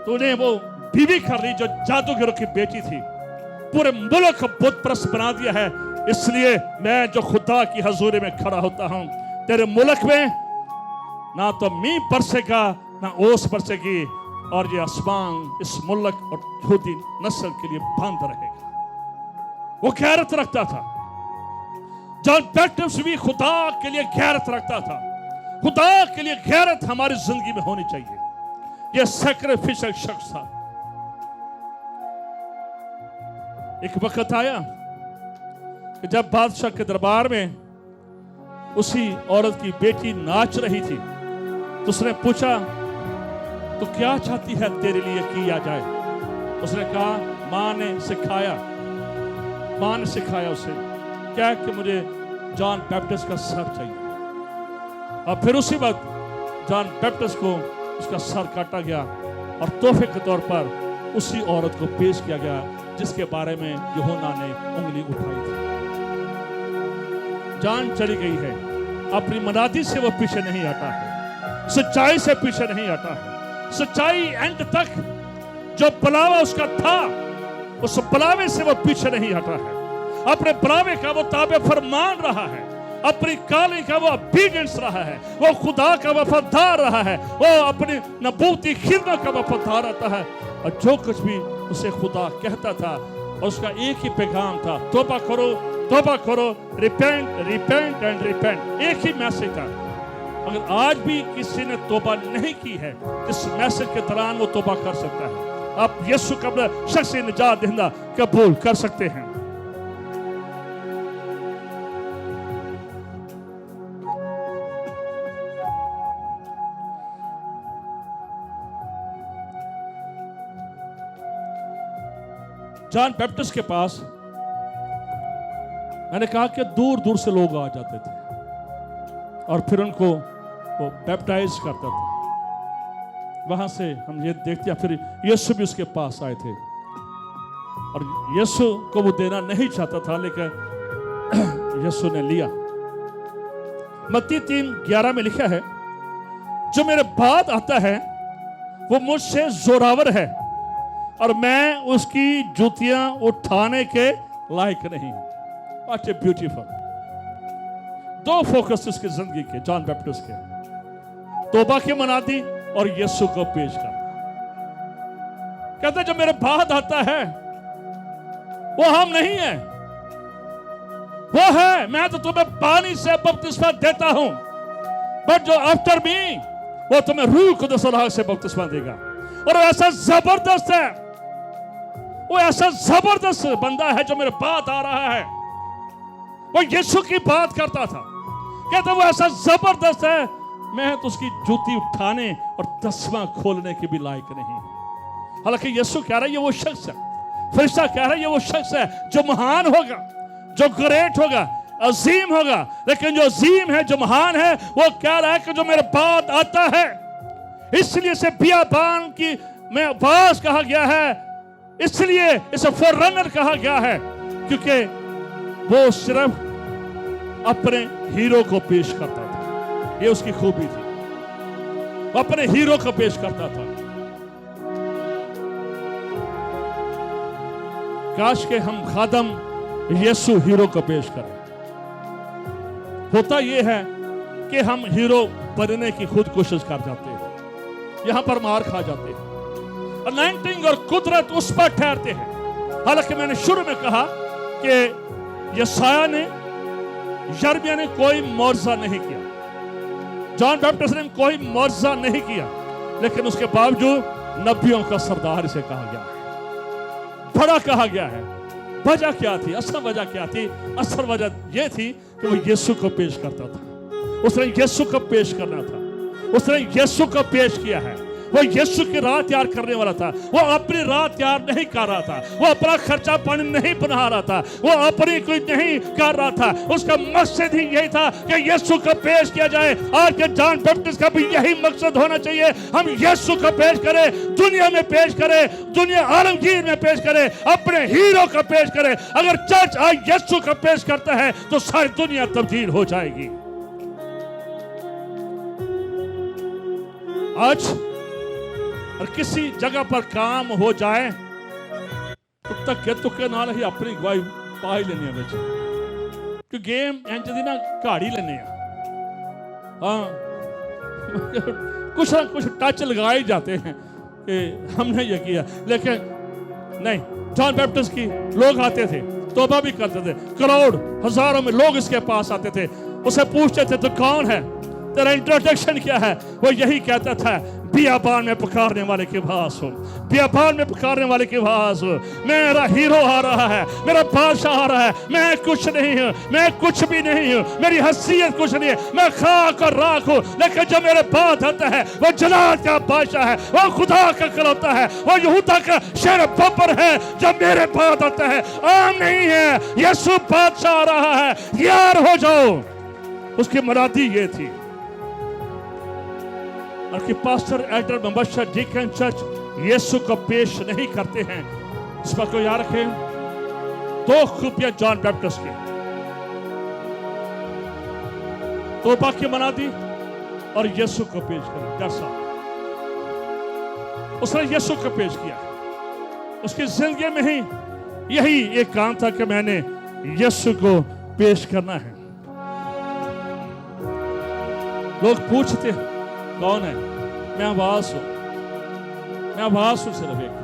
तूने वो बीवी कर ली जो जादूगरों की बेटी थी, पूरे मुल्क को बुत परस्त बना दिया है। इसलिए मैं जो खुदा की हजूरी में खड़ा होता हूं, तेरे मुल्क में ना तो मींह बरसेगा ना ओस बरसेगी, और ये आसमान इस मुल्क और यहूदी नस्ल के लिए बंद रहेगा। वो गैरत रखता था। जॉन बैप्टिस्ट भी खुदा के लिए गैरत रखता था। खुदा के लिए गैरत हमारी जिंदगी में होनी चाहिए। यह सैक्रिफिशियल शख्स था। एक वक्त आया कि जब बादशाह के दरबार में उसी औरत की बेटी नाच रही थी, तो उसने पूछा, तो क्या चाहती है तेरे लिए किया जाए? उसने कहा, माँ ने सिखाया उसे क्या कि मुझे जॉन बैप्टिस्ट का सर चाहिए। और फिर उसी वक्त जॉन बैप्टिस्ट को उसका सर काटा गया और तोहफे के तौर पर उसी औरत को पेश किया गया जिसके बारे में यूहन्ना ने उंगली उठाई थी। जान चली गई है, अपनी मनादी से वो पीछे नहीं हटा है, सच्चाई से पीछे नहीं हटा है। सच्चाई एंड तक जो बुलावा उसका था, उस बुलावे से वो पीछे नहीं हटा है। अपने बुलावे का वो ताबे फरमान रहा है, अपनी काली का वो obedience रहा है, वो खुदा का वफादार रहा है, वो अपनी नबूती खिदमत का वफादार रहता है। और जो कुछ भी उसे खुदा कहता था और उसका एक ही पैगाम था, तौबा करो, रिपेंट एंड रिपेंट। एक ही मैसेज था। अगर आज भी किसी ने तौबा नहीं की है, इस मैसेज के दौरान वो तौबा कर सकता है। आप यीशु को अपना शख्सी निजात दहिंदा कबूल कर सकते हैं। जॉन बैप्टिस्ट के पास मैंने कहा कि दूर दूर से लोग आ जाते थे और फिर उनको वो बैप्टाइज करता था। वहां से हम ये देखते हैं, फिर यीशु भी उसके पास आए थे और यीशु को वो देना नहीं चाहता था, लेकिन यीशु ने लिया। मत्ती 3:11 में लिखा है, जो मेरे बाद आता है वो मुझसे जोरावर है और मैं उसकी जूतियां उठाने के लायक नहीं। What a beautiful. दो फोकस उसकी जिंदगी के, जॉन बैप्टिस्ट के, तौबा की मनादी और यीशु को पेश करना। कहता जो मेरे बाद आता है वो हम नहीं है, वो है। मैं तो तुम्हें पानी से बपतिस्मा देता हूं, बट जो आफ्टर मी वो तुम्हें रूह कुदस से बपतिस्मा देगा। और ऐसा जबरदस्त है, वो ऐसा जबरदस्त बंदा है जो मेरे बाद आ रहा है। वो यीशु की बात करता था, कहता वो ऐसा जबरदस्त है, मैं तो उसकी जूती उठाने और तस्मा खोलने के भी लायक नहीं। हालांकि यीशु कह रहा है ये वो शख्स है, फरिश्ता कह रहा है ये वो शख्स है जो महान होगा, जो ग्रेट होगा, अजीम होगा। लेकिन जो अजीम है, जो महान है, वो कह रहा है कि जो मेरे बाद आता है। इसलिए इसे बियाबान की में आवाज कहा गया है, इसलिए इसे फॉररनर कहा गया है, क्योंकि वो सिर्फ अपने हीरो को पेश करता था। ये उसकी खूबी थी, वो अपने हीरो को पेश करता था। काश के हम खादम यीशु हीरो को पेश करें। होता यह है कि हम हीरो बनने की खुद कोशिश कर जाते हैं, यहां पर मार खा जाते हैं, अनॉइंटिंग और कुदरत उस पर ठहरते हैं। हालांकि मैंने शुरू में कहा कि यशायाह ने, यिर्मयाह ने कोई मौजज़ा नहीं किया, जॉन बैप्टिस्ट ने कोई मौजज़ा नहीं किया, लेकिन उसके बावजूद नबियों का सरदार इसे कहा गया है, बड़ा कहा गया है। वजह क्या थी? असल वजह क्या थी? असल वजह यह थी कि वो यीशु को पेश करता था। उसने यीशु को पेश करना था, उसने यीशु को पेश किया है। वो यीशु की राह तैयार करने वाला था। वो अपनी राह तैयार नहीं कर रहा था, वो अपना खर्चा पानी नहीं बना रहा था, वो अपनी कोई नहीं कर रहा था। उसका मकसद ही यही था कि यीशु को पेश किया जाए। आज के जॉन बैप्टिस्ट का भी यही मकसद होना चाहिए, हम यीशु को पेश करें, दुनिया में पेश करें, दुनिया आलमगीर में पेश करें, अपने हीरो को पेश करें। अगर चर्च आज यीशु को पेश करता है तो सारी दुनिया तब्दील हो जाएगी। आज और किसी जगह पर काम हो जाए तो तक तुके नाल ही अपनी गवाही पा ही लेनी है, क्योंकि गेम इंज दी ना घाड़ी लेने। हाँ कुछ ना कुछ टच लगाए जाते हैं कि हमने ये किया, लेकिन नहीं। जॉन बैप्टिस्ट की लोग आते थे, तौबा भी करते थे, करोड़ हजारों में लोग इसके पास आते थे, उसे पूछते थे तो कौन है, तेरा इंट्रोडक्शन क्या है? वो यही कहता था, बियाबान में पुकारने वाले के पास हो, बियाबान में पुकारने वाले के पास हो। मेरा हीरो आ रहा है, मेरा बादशाह आ रहा है। मैं कुछ नहीं हूं, मैं कुछ भी नहीं हूं, मेरी हैसियत कुछ नहीं है, मैं खाक और राख हूं। लेकिन जो मेरे बाद आता है वो जलाल का बादशाह है, वो खुदा का कलौता है, वो यहूदा का शेर बब्बर है। जो मेरे बाद आता है आम नहीं है, यीशु बादशाह आ रहा है, तैयार हो जाओ। उसकी मुरादी ये थी। और कि pastor, elder, membership, deacon, church यीशु को पेश नहीं करते हैं, इस पर को याद रखें। दो खूबियां जॉन बैप्टिस्ट की, तौबा की मनादी और यीशु को पेश करें। जैसा उसने यीशु को पेश किया, उसकी जिंदगी में ही यही एक काम था कि मैंने यीशु को पेश करना है। लोग पूछते कौन है, मैं आवाज हूं, मैं आवाज हूं, सिर्फ एक,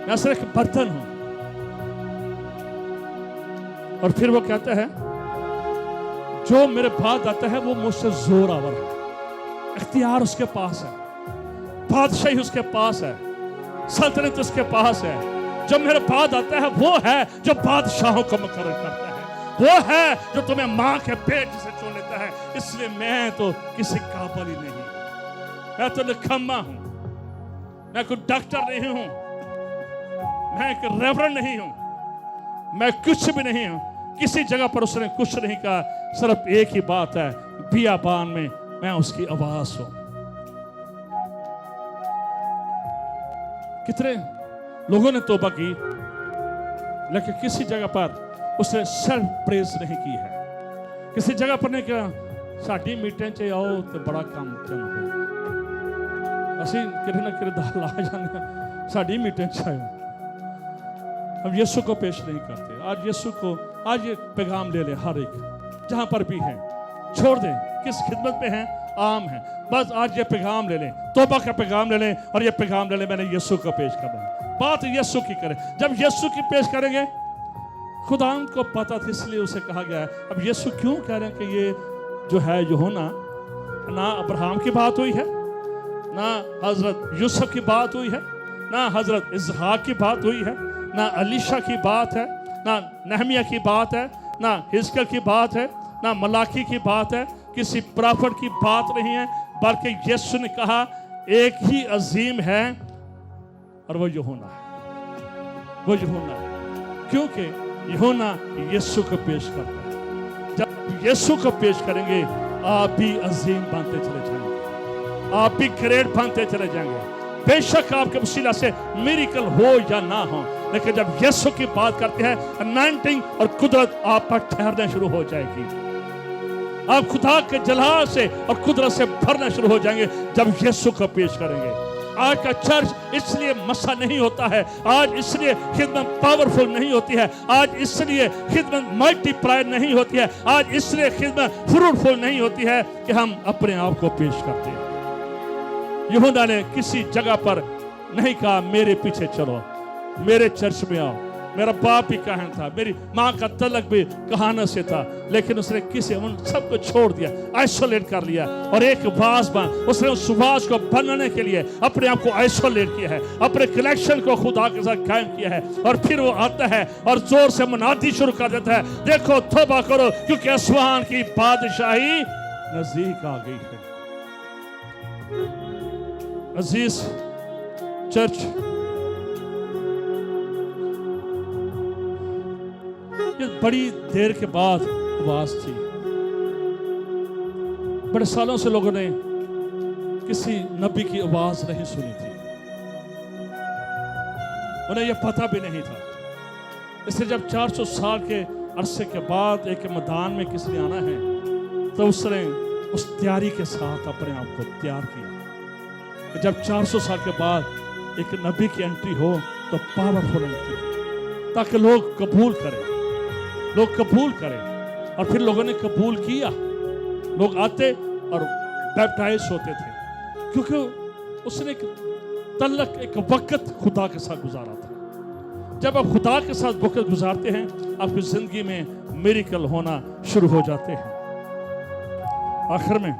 मैं सिर्फ एक बर्तन हूं। और फिर वो कहता है जो मेरे बाद आता है वो मुझसे जोरावर है, इख्तियार उसके पास है, बादशाही उसके पास है, सल्तनत उसके पास है। जो मेरे बाद आता है वो है जो बादशाहों को मुकर्रर करता है, वो है जो तुम्हें मां के पेट से चुन लेता है। इसलिए मैं तो किसी काबिल ही नहीं, मैं तो निकम्मा हूं, मैं कोई डॉक्टर नहीं हूं, मैं एक रेवरेंड नहीं हूं, मैं कुछ भी नहीं हूं। किसी जगह पर उसने कुछ नहीं कहा, सिर्फ एक ही बात है, बियाबान में मैं उसकी आवाज हूं। कितने लोगों ने तौबा की, लेकिन किसी जगह पर उसने सेल्फ प्रेज नहीं की है। किसी जगह पर नहीं कहा साडी मीटिंग च आओ तो बड़ा काम चल होगा, असी किरे ना किरे दाल आ जाने, साडी मीटिंग च आयो। हम यीशु को पेश नहीं करते। आज यीशु को, आज ये पैगाम ले ले, हर एक जहां पर भी है, छोड़ दें किस खिदमत में है, आम है, बस आज ये पैगाम ले लें, तौबा का पैगाम ले लें और ये पैगाम ले लें, मैंने यीशु को पेश करना है। बात यीशु की करें। जब यीशु की पेश करेंगे, खुदा को पता था इसलिए उसे कहा गया है। अब यीशु क्यों कह रहे हैं कि ये जो है यूहन्ना, ना अब्राहम की बात हुई है, ना हजरत यूसुफ की बात हुई है, ना हजरत इसहाक की बात हुई है, ना अलीशा की बात है, ना नहमिया की बात है, ना हिजकिय्याह की बात है, ना मलाकी की बात है, किसी प्रॉफिट की बात नहीं है, बल्कि यीशु ने कहा एक ही अजीम है और वो यूहन्ना है, वो यूहन्ना है। क्योंकि यूहन्ना यीशु को पेश करता है। जब यीशु को पेश करेंगे, आप भी अजीम बनते चले जाएंगे, आप भी ग्रेट बनते चले जाएंगे। बेशक आपके वसीला से मिरेकल हो या ना हो, लेकिन जब यीशु की बात करते हैं, अनॉइंटिंग और कुदरत आप पर ठहरना शुरू हो जाएगी। आप खुदा के जलाल से और कुदरत से भरना शुरू हो जाएंगे जब यीशु को पेश करेंगे। आज का चर्च इसलिए मसा नहीं होता है, आज इसलिए खिदमत पावरफुल नहीं होती है, आज इसलिए खिदमत मल्टीप्लाई नहीं होती है, आज इसलिए खिदमत फ्रूटफुल नहीं होती है कि हम अपने आप को पेश करते हैं। यूहन्ना ने किसी जगह पर नहीं कहा मेरे पीछे चलो, मेरे चर्च में आओ। मेरा बाप भी कहन था, मेरी माँ का तलक भी कहाना से था, लेकिन उसने किसी उन सबको छोड़ दिया, आइसोलेट कर लिया और एक वास बन, उसने उस वास को बनने के लिए अपने आप को आइसोलेट किया है, अपने कनेक्शन को खुदा के साथ कायम किया है। और फिर वो आता है और जोर से मुनादी शुरू कर देता है, देखो तौबा करो क्योंकि आसमान की बादशाही नजदीक आ गई है। अजीज चर्च, ये बड़ी देर के बाद आवाज थी। बड़े सालों से लोगों ने किसी नबी की आवाज नहीं सुनी थी, उन्हें यह पता भी नहीं था। इसलिए जब 400 साल के अरसे के बाद एक मैदान में किसी ने आना है, तो उसने उस तैयारी के साथ अपने आप को तैयार किया। जब 400 साल के बाद एक नबी की एंट्री हो तो पावरफुल एंट्री, ताकि लोग कबूल करें, लोग कबूल करें। और फिर लोगों ने कबूल किया, लोग आते और बैप्टाइज होते थे, क्योंकि उसने एक वक्त खुदा के साथ गुजारा था। जब आप खुदा के साथ वक्त गुजारते हैं, आपकी जिंदगी में मिरेकल होना शुरू हो जाते हैं। आखिर में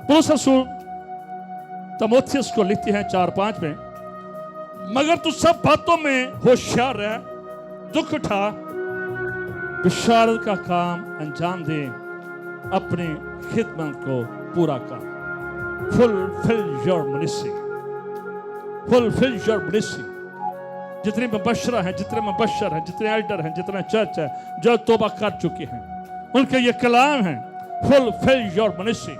पौलुस रसूल तीमुथियुस को लिखते हैं 4:5 में, मगर तू सब बातों में होशियार रह, दुख उठा, बिशारत का काम अंजाम दे, अपनी खिदमत को पूरा कर। Fulfil your ministry, fulfil your ministry. जितने मुबश्शिरा हैं, जितने मुबश्शिर हैं, जितने एल्डर हैं, जितना चर्च है जो तौबा कर चुके हैं, उनके ये कलाम है, फुलफिल योर मिनिस्ट्री,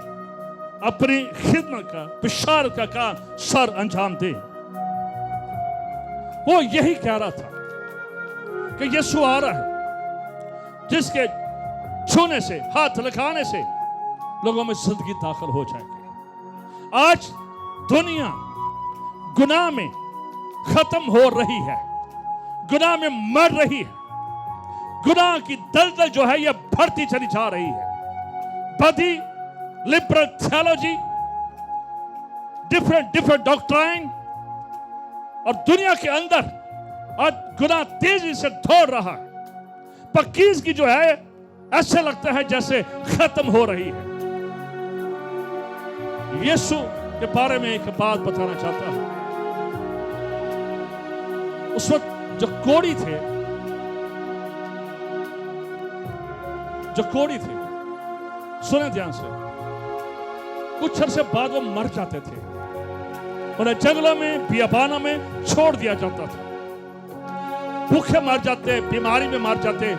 अपनी खिदमत का बिशारत का काम सर अंजाम दे। वो यही कह रहा था कि यीशु आ रहा है, जिसके छूने से, हाथ लगाने से लोगों में जिंदगी दाखिल हो जाएगी। आज दुनिया गुनाह में खत्म हो रही है, गुनाह में मर रही है, गुनाह की दलदल जो है यह बढ़ती चली जा रही है। बदी, लिबरल थियोलॉजी, डिफरेंट डॉक्ट्राइन, और दुनिया के अंदर आज गुनाह तेजी से दौड़ रहा है। पाकीज़गी जो है ऐसे लगता है जैसे खत्म हो रही है। यीशु के बारे में एक बात बताना चाहता हूं। उस वक्त जो कोढ़ी थे, सुने ध्यान से, कुछ अरसे बाद वो मर जाते थे। उन्हें जंगलों में, बियाबानों में छोड़ दिया जाता था। भूखे मर जाते, बीमारी में मर जाते थे।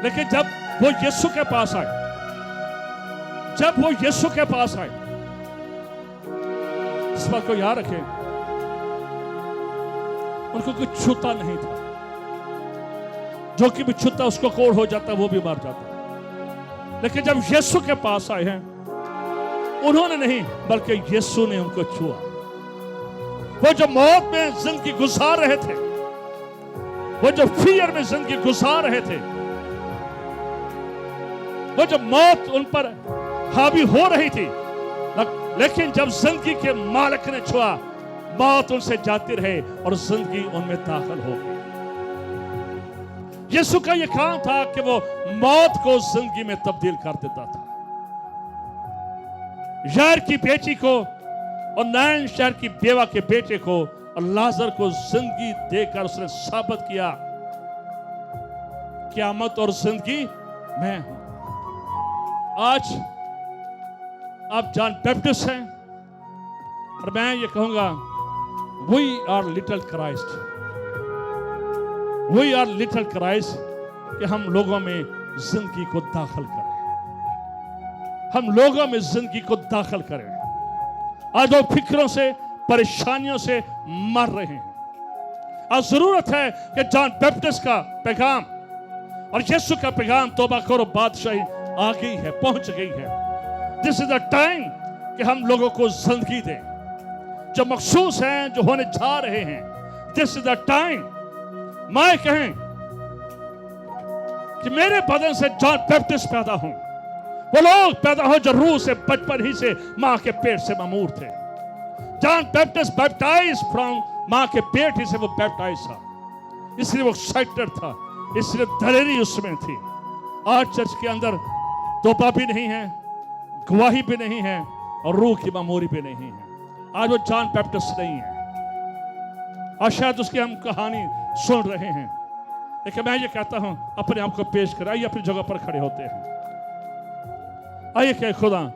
लेकिन जब वो यीशु के पास आए, इस बात को याद रखें, उनको कुछ छूता नहीं था। जो कि भी छूता उसको कोढ़ हो जाता, वो भी मर जाता। लेकिन जब यीशु के पास आए हैं, उन्होंने नहीं बल्कि यीशु ने उनको छुआ। वो जो मौत में जिंदगी गुजार रहे थे, वो जो फियर में जिंदगी गुजार रहे थे, वो जो मौत उन पर हावी हो रही थी, लेकिन जब जिंदगी के मालिक ने छुआ, मौत उनसे जाती रहे और जिंदगी उनमें दाखिल हो गई। यीशु का यह काम था कि वो मौत को जिंदगी में तब्दील कर देता था। यार की बेटी को और नाइन शहर की बेवा के बेटे को और लाजर को जिंदगी देकर उसने साबित किया, क़यामत और जिंदगी मैं हूं। आज आप जॉन बैप्टिस्ट हैं और मैं ये कहूंगा, वी आर लिटिल क्राइस्ट, कि हम लोगों में जिंदगी को दाखिल करें। आज वो फिक्रों से, परेशानियों से मर रहे हैं। आज जरूरत है कि जॉन बैप्टिस्ट का पैगाम और यीशु का पैगाम, तौबा करो बादशाही आ गई है, पहुंच गई है। दिस इज द टाइम कि हम लोगों को जिंदगी दें जो मखसूस हैं, जो होने जा रहे हैं। दिस इज द टाइम मैं कहें कि मेरे बदन से जॉन बैप्टिस्ट पैदा हों। वो लोग पैदा हो जो रूह से, बचपन ही से मां के पेट से मामूर थे। जॉन बैप्टिस्ट बैप्टाइज फ्रॉम, मां के पेट ही से वो बैप्टाइज था, इसलिए वो एक्साइटेड था, इसलिए दलेरी उसमें थी। आज चर्च के अंदर तौबा भी नहीं है, गवाही भी नहीं है और रूह की मामूरी भी नहीं है। आज वो जॉन बैप्टिस्ट नहीं है। आज शायद उसकी हम कहानी सुन रहे हैं, लेकिन मैं ये कहता हूं, अपने आप को पेश कर, आइए अपनी जगह पर खड़े होते हैं। आइए कहे खुदा